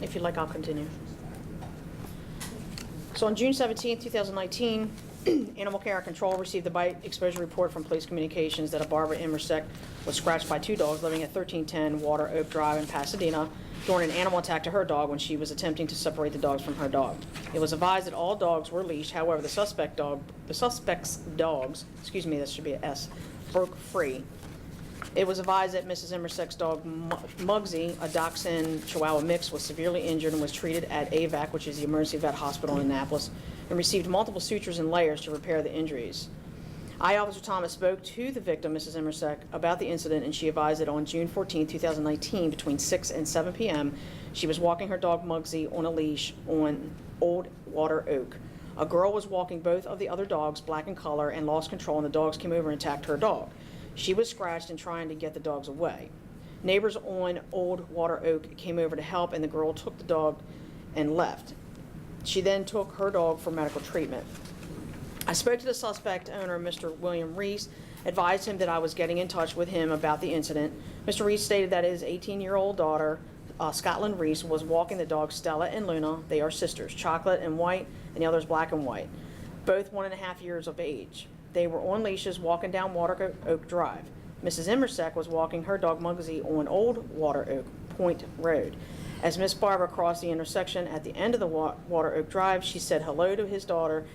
If you'd like, I'll continue. So on June 17, 2019, Animal Care and Control received the bite exposure report from Police Communications that a Barbara Immersek was scratched by 2 dogs living at 1310 Water Oak Drive in Pasadena during an animal attack to her dog when she was attempting to separate the dogs from her dog. It was advised that all dogs were leashed. However, the suspect's dogs, that should be an S, broke free. It was advised that Mrs. Immersek's dog, Muggsy, a Dachshund Chihuahua mix, was severely injured and was treated at AVAC, which is the emergency vet hospital in Annapolis, and received multiple sutures and layers to repair the injuries. I, Officer Thomas, spoke to the victim, Mrs. Immersek, about the incident, and she advised that on June 14, 2019, between 6 and 7 p.m., she was walking her dog Muggsy on a leash on Old Water Oak. A girl was walking both of the other dogs, black in color, and lost control, and the dogs came over and attacked her dog. She was scratched and trying to get the dogs away. Neighbors on Old Water Oak came over to help, and the girl took the dog and left. She then took her dog for medical treatment. I spoke to the suspect owner, Mr. William Reese, advised him that I was getting in touch with him about the incident. Mr. Reese stated that his 18-year-old daughter, Scotland Reese, was walking the dogs Stella and Luna. They are sisters, chocolate and white, and the other's black and white, both 1.5 years of age. They were on leashes walking down Water Oak Drive. Mrs. Immersek was walking her dog Muggsy on Old Water Oak Point Road. As Miss Barbara crossed the intersection at the end of the Water Oak Drive, she said hello to his daughter.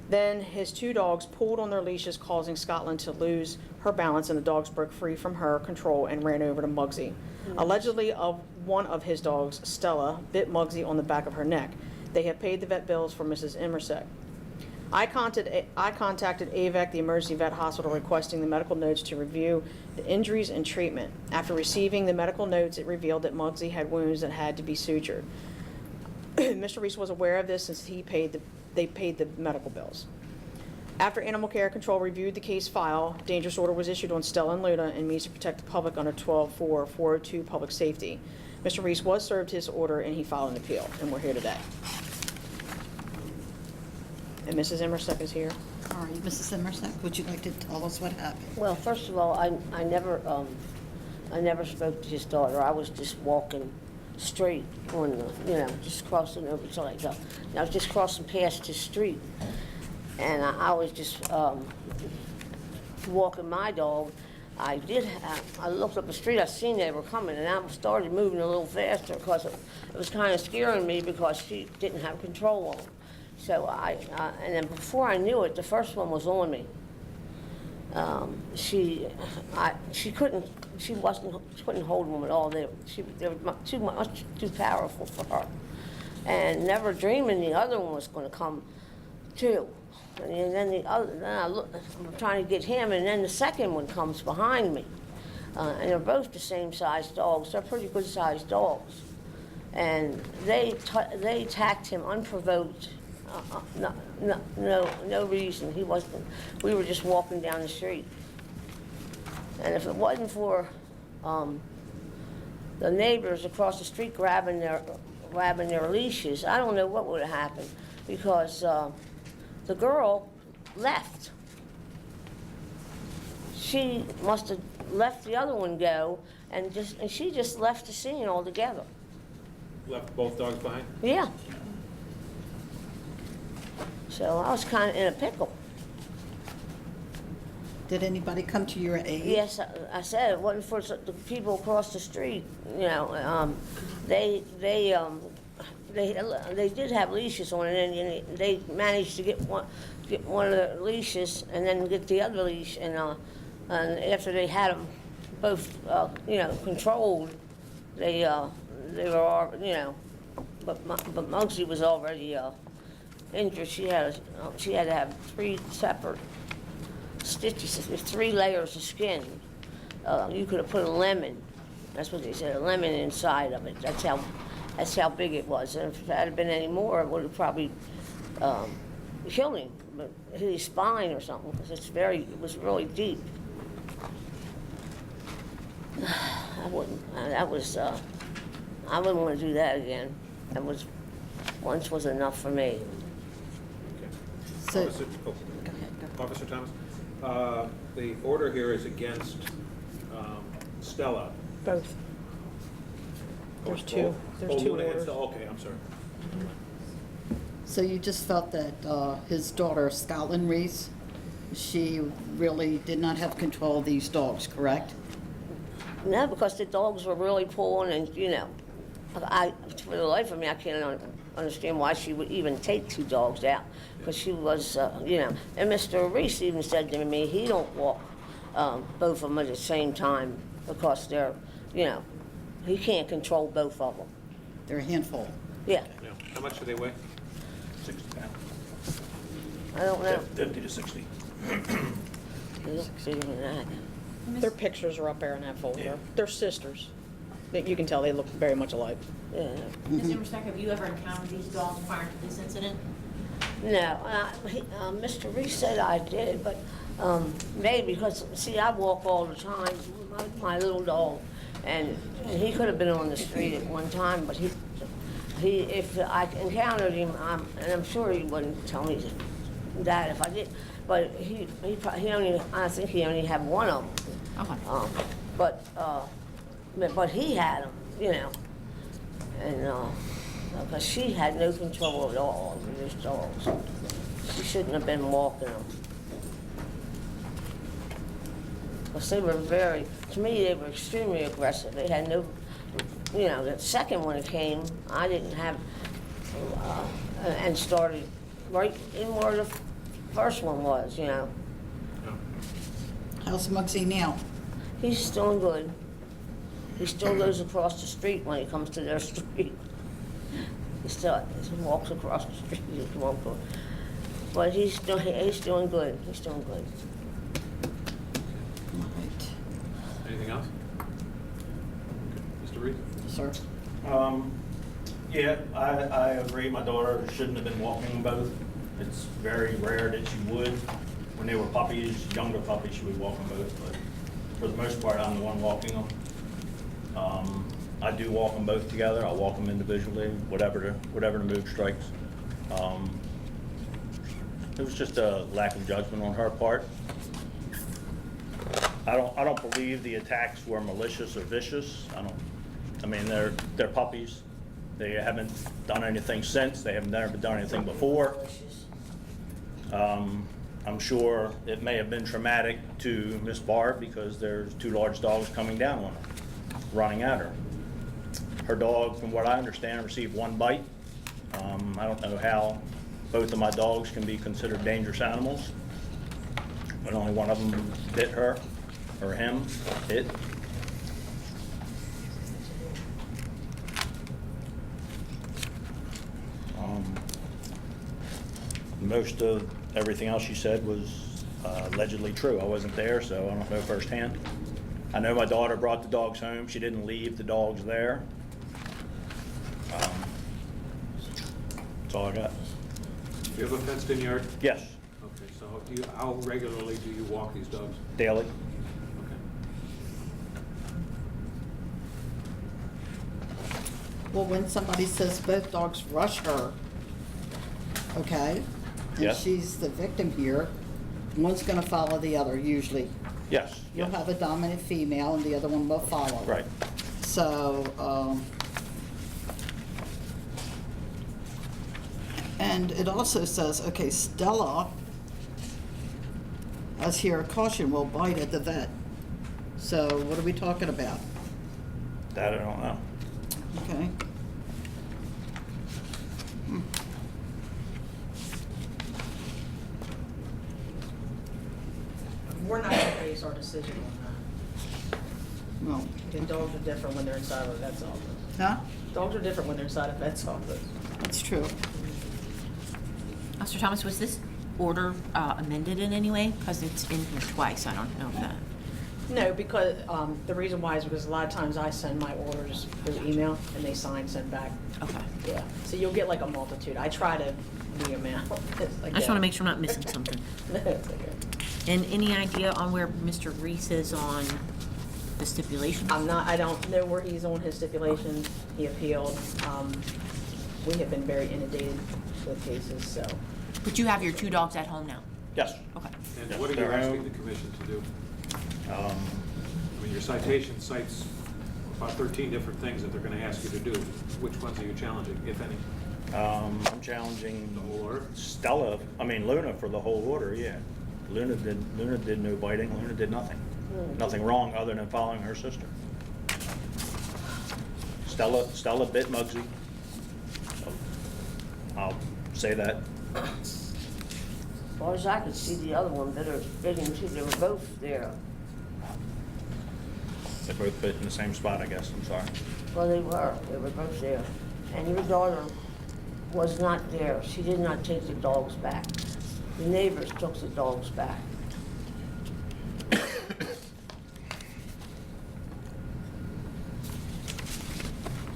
Then his 2 dogs pulled on their leashes, causing Scotland to lose her balance, and the dogs broke free from her control and ran over to Muggsy. Allegedly, one of his dogs, Stella, bit Muggsy on the back of her neck. They have paid the vet bills for Mrs. Immersek. I contacted AVAC, the emergency vet hospital, requesting the medical notes to review the injuries and treatment. After receiving the medical notes, it revealed that Muggsy had wounds that had to be sutured. Mr. Reese was aware of this since they paid the medical bills. After Animal Care Control reviewed the case file, dangerous order was issued on Stella and Luna and means to protect the public under 12-4-402 Public Safety. Mr. Reese was served his order and he filed an appeal, and we're here today. And Mrs. Immersek is here. All right, Mrs. Immersek, would you like to tell us what happened? Well, first of all, I never spoke to his daughter. I was just walking straight on the, just crossing over to like I was just crossing past his street, and I was just walking my dog. I looked up the street. I seen they were coming, and I started moving a little faster because it was kind of scaring me because she didn't have control on him. So and then before I knew it, the first one was on me. She couldn't hold them at all. They were too powerful for her, and never dreaming the other one was going to come too. And then I'm trying to get him, and then the second one comes behind me, and they're both the same size dogs. They're pretty good sized dogs, and they attacked him unprovoked. No reason. He wasn't. We were just walking down the street, and if it wasn't for the neighbors across the street grabbing their leashes, I don't know what would have happened, because the girl left. She must have let the other one go, and she just left the scene altogether. Left both dogs behind? Yeah. So I was kind of in a pickle. Did anybody come to your aid? Yes, I said it wasn't for the people across the street. They did have leashes on it, and they managed to get one of the leashes and then get the other leash. And after they had them both, controlled, they were, but Muggsy was already injured. She had to have 3 separate stitches, 3 layers of skin. You could have put a lemon. That's what they said, a lemon inside of it. That's how big it was. And if it had been any more, it would have probably killed him, but hit his spine or something, because it was really deep. I wouldn't want to do that again. Once was enough for me. So, Officer, go ahead. Officer Thomas, the order here is against Stella. Both. There's two, there's two orders. Okay, I'm sorry. So you just felt that his daughter, Scotland Reese, she really did not have control of these dogs, correct? No, because the dogs were really pulling and, you know, for the life of me, I can't understand why she would even take two dogs out. Because she was, you know, and Mr. Reese even said to me, he don't walk both of them at the same time because they're, you know, he can't control both of them. They're a handful. Yeah, Yeah. How much do they weigh? 60 pounds. I don't know. 50 to 60. He looks even that. Their pictures are up there in that folder. Yeah. They're sisters. You can tell they look very much alike. Yeah. Ms. Immerstack, have you ever encountered these dogs prior to this incident? No, Mr. Reese said I did, but maybe because, see, I walk all the time with my little dog, and he could have been on the street at one time, but he if I encountered him, and I'm sure he wouldn't tell me that if I did, but he only, I think he only had one of them. Okay. But he had them, you know, and because she had no control at all over these dogs. She shouldn't have been walking them. Because they were very, to me, they were extremely aggressive. They had no, you know, the second one came, I didn't have, and started right in where the first one was, you know. How's Muggsy now? He's doing good. He still goes across the street when he comes to their street. He walks across the street. He won't go. But he's doing good. He's doing good. All right. Anything else? Mr. Reed? Sir? Yeah, I agree. My daughter shouldn't have been walking them both. It's very rare that she would. When they were puppies, younger puppies, she would walk them both. But for the most part, I'm the one walking them. I do walk them both together. I walk them individually, whatever the mood strikes. It was just a lack of judgment on her part. I don't believe the attacks were malicious or vicious. I mean, they're puppies. They haven't done anything since. They have never done anything before. I'm sure it may have been traumatic to Miss Barb because there's two large dogs coming down on her, running at her. Her dog, from what I understand, received one bite. I don't know how both of my dogs can be considered dangerous animals, but only one of them bit her, or him, it. Most of everything else she said was allegedly true. I wasn't there, so I don't know firsthand. I know my daughter brought the dogs home. She didn't leave the dogs there. That's all I got. Do you have a fenced-in yard? Yes, Okay, so how regularly do you walk these dogs? daily. Okay. Well, when somebody says both dogs rush her, okay? And Yes. she's the victim here, one's gonna follow the other usually. Yes. You'll yes. have a dominant female and the other one will follow. Right. So, and it also says, okay, Stella has here a caution will bite at the vet. So what are we talking about? That I don't know. Okay. We're not gonna base our decision on that. Well, The dogs are different when they're inside of a vet's office. huh? Dogs are different when they're inside a vet's office. That's true. Mr. Thomas, was this order amended in any way? Because it's in here twice, I don't know if that. No, because, the reason why is because a lot of times I send my orders through email and they sign, send back. Okay. Yeah, so you'll get like a multitude. I try to weed them out. I just want to make sure I'm not missing something. No, it's okay. And any idea on where Mr. Reese is on the stipulation? I don't know where he's on his stipulation. He appealed. We have been very inundated with cases, so. But you have your two dogs at home now? Yes. Okay. And Yes, what are you they're asking home. the commission to do? I mean, your citation cites about 13 different things that they're gonna ask you to do. Which ones are you challenging, if any? I'm challenging The whole order? Luna for the whole order, yeah. Luna did no biting, Luna did nothing. Nothing wrong other than following her sister. Stella bit Muggsy. I'll say that. As far as I could see, the other one bit him too. They were both there. They both bit in the same spot, I guess, I'm sorry. Well, they were both there. And your daughter was not there. She did not take the dogs back. The neighbors took the dogs back.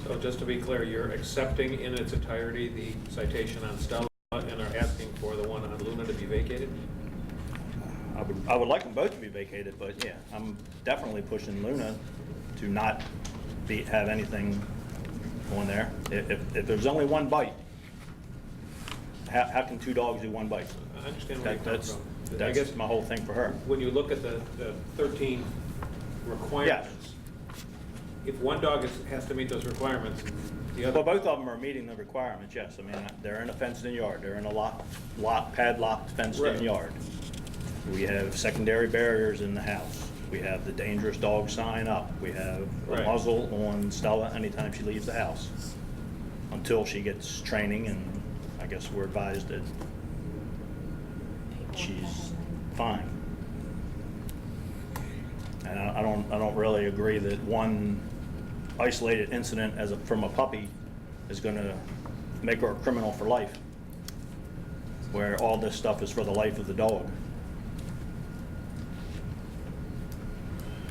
So just to be clear, you're accepting in its entirety the citation on Stella and are asking for the one on Luna to be vacated? I would like them both to be vacated, but yeah, I'm definitely pushing Luna to not have anything on there. If there's only one bite, how can two dogs do one bite? I understand where you're coming from. I That's guess my whole thing for her. when you look at the 13 requirements, if one dog has to meet those requirements, the other... Well, both of them are meeting the requirements, yes. I mean, they're in a fenced-in yard. They're in a padlocked, fenced-in Right. yard. We have secondary barriers in the house. We have the dangerous dog sign up. We have a Right. muzzle on Stella anytime she leaves the house, until she gets training, and I guess we're advised that she's fine. And I don't really agree that one isolated incident from a puppy is gonna make her a criminal for life, where all this stuff is for the life of the dog.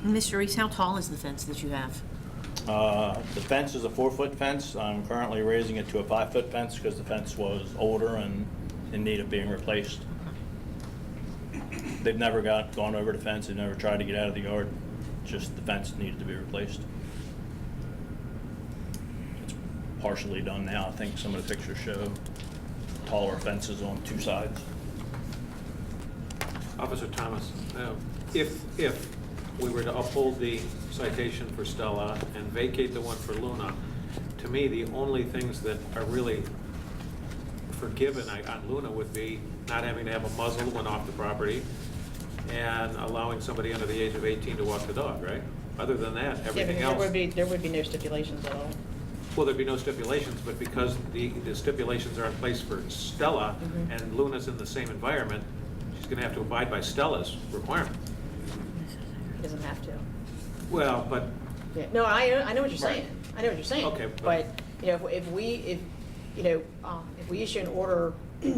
Mr. Reese, how tall is the fence that you have? The fence is a 4-foot fence. I'm currently raising it to a 5-foot fence because the fence was older and in need of being replaced. They've never gone over the fence. They've never tried to get out of the yard. Just the fence needed to be replaced. It's partially done now. I think some of the pictures show taller fences on two sides. Officer Thomas, if we were to uphold the citation for Stella and vacate the one for Luna, to me, the only things that are really forgiven on Luna would be not having to have a muzzle when off the property and allowing somebody under the age of 18 to walk the dog, right? Other than that, everything Yeah, else... there would be no stipulations at all. Well, there'd be no stipulations, but because the stipulations are in place for Stella and Luna's in the same environment, she's gonna have to abide by Stella's requirement. He doesn't have to. Well, but, Yeah, no, I know what you're Right. saying. I know what you're saying. Okay, But, you know, if we issue an order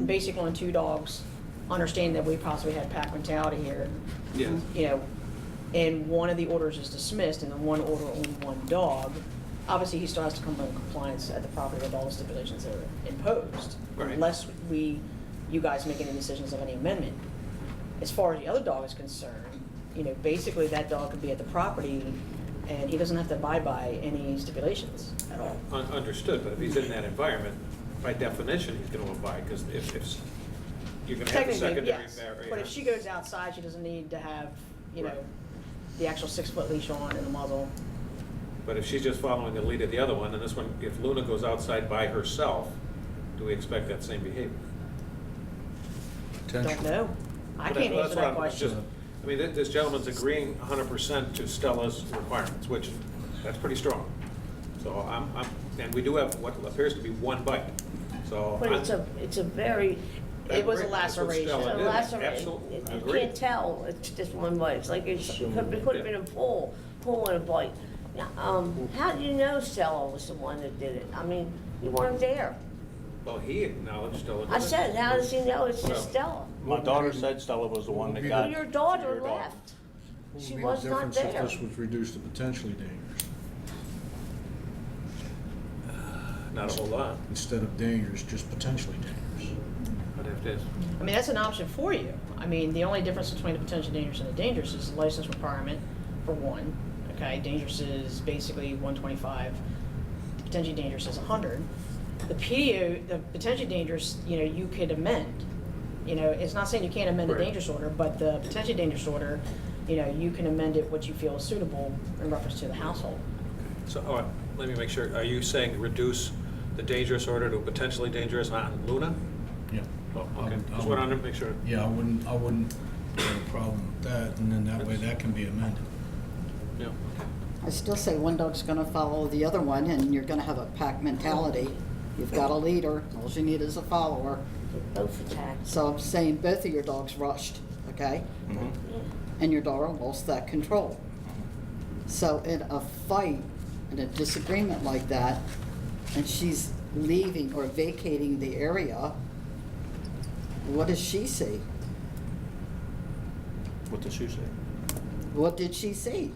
basically on 2 dogs, understanding that we possibly had pack mentality here, yes. you know, and one of the orders is dismissed and then one order on 1 dog, obviously he still has to come in compliance at the property with all the stipulations that are imposed. Right. Unless you guys make any decisions of any amendment. As far as the other dog is concerned, you know, basically that dog could be at the property and he doesn't have to abide by any stipulations at all. Understood, but if he's in that environment, by definition, he's gonna abide, because if you're gonna have the Technically, secondary yes, barrier. but if she goes outside, she doesn't need to have, you know, Right. the actual 6-foot leash on and a muzzle. But if she's just following the lead of the other one, then this one, if Luna goes outside by herself, do we expect that same behavior? Don't know. I Well, can't that's answer what that I'm question. just- I mean, this gentleman's agreeing 100% to Stella's requirements, which, that's pretty strong. So and we do have what appears to be 1 bite, so. But it's a very, It was a That's what laceration. Stella a did. laceration. Absolutely, You agreed. can't tell, it's just 1 bite. It's like it could have been a pull and a bite. Now, how do you know Stella was the one that did it? I mean, you weren't there. Well, he acknowledged Stella did I it. said, how does he know it's Well, just Stella? My daughter said Stella was the one that got. Your daughter your dog. left. What She would be was the not difference if there. this was reduced to potentially dangerous Not a whole lot, instead of dangerous, just potentially dangerous? but if it is. I mean, that's an option for you. I mean, the only difference between a potentially dangerous and a dangerous is the license requirement for 1. Okay, dangerous is basically 125. Potentially dangerous is 100. The PDO, the potentially dangerous, you know, you could amend. You know, it's not saying you can't amend a Right. dangerous order, but the potentially dangerous order, you know, you can amend it what you feel is suitable in reference to the household. So, all right, let me make sure, are you saying reduce the dangerous order to potentially dangerous on Luna? Yeah. Oh, I okay, would- I just would- wanted to make sure. Yeah, I wouldn't have a problem with that, and then that way that can be amended. Yeah, okay. I still say one dog's gonna follow the other one, and you're gonna have a pack mentality. You've got a leader, all you need is a follower. They both attacked. So I'm saying both of your dogs rushed, okay? Mhm. Yeah. And your daughter lost that control. So in a fight, in a disagreement like that, and she's leaving or vacating the area, what does she see? What did she say? What did she see?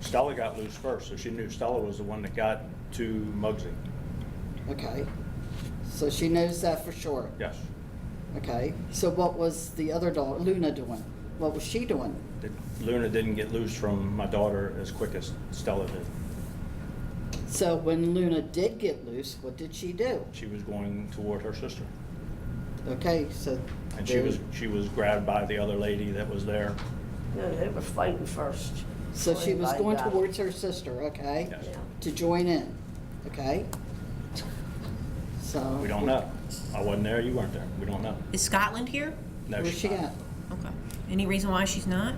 Stella got loose first, so she knew Stella was the one that got to Muggsy. Okay, so she knows that for sure. Yes. Okay, so what was the other dog, Luna, doing? What was she doing? Luna didn't get loose from my daughter as quick as Stella did. So when Luna did get loose, what did she do? She was going toward her sister. Okay, so. And she was grabbed by the other lady that was there. No, they were fighting first. So she was Everybody going got it. towards her sister, okay? Yes. Yeah. To join in, okay? So. We don't know. I wasn't there, you weren't there. We don't know. Is Scotland here? No, Where's she's she not. at? Okay. Any reason why she's not?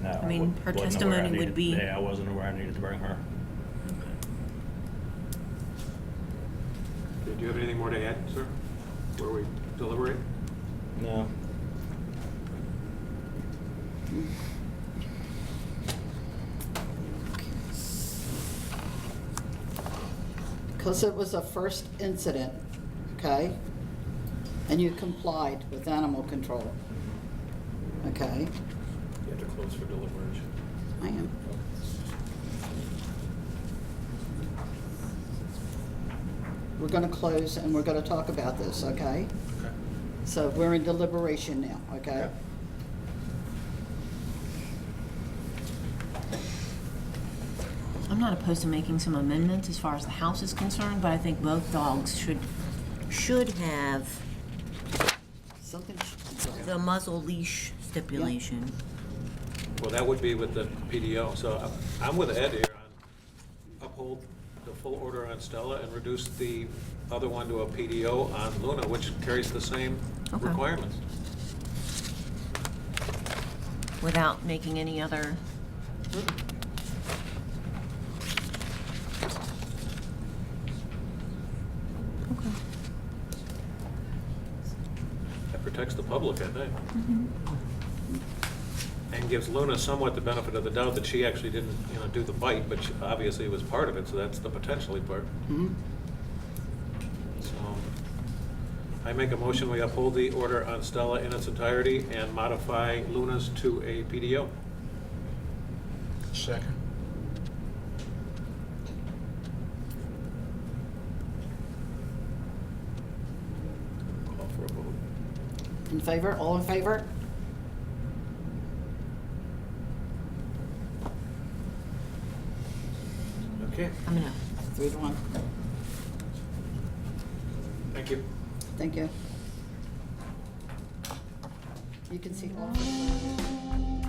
No. I mean, her wasn't aware I testimony would needed- be- Yeah, I wasn't aware I needed to bring her. Do you have anything more to add, sir? Where we deliberate? No. Because it was a first incident, okay? And you complied with animal control, okay? You have to close for deliberation. I am. We're gonna close and we're gonna talk about this, okay? Okay. So we're in deliberation now, okay? Okay. I'm not opposed to making some amendments as far as the house is concerned, but I think both dogs should have Something should be the muzzle leash stipulation. Well, that would be with the PDO, so I'm with Ed here on uphold the full order on Stella and reduce the other one to a PDO on Luna, which carries the same Okay. requirements. Without making any other, okay. That protects the public, I think. And gives Luna somewhat the benefit of the doubt that she actually didn't, do the bite, but she obviously was part of it, so that's the potentially part. So, I make a motion, we uphold the order on Stella in its entirety and modify Luna's to a PDO. Second. Call for a vote. in favor, all in favor? Okay, I'm gonna, 3-1. thank you. Thank you. You can see all.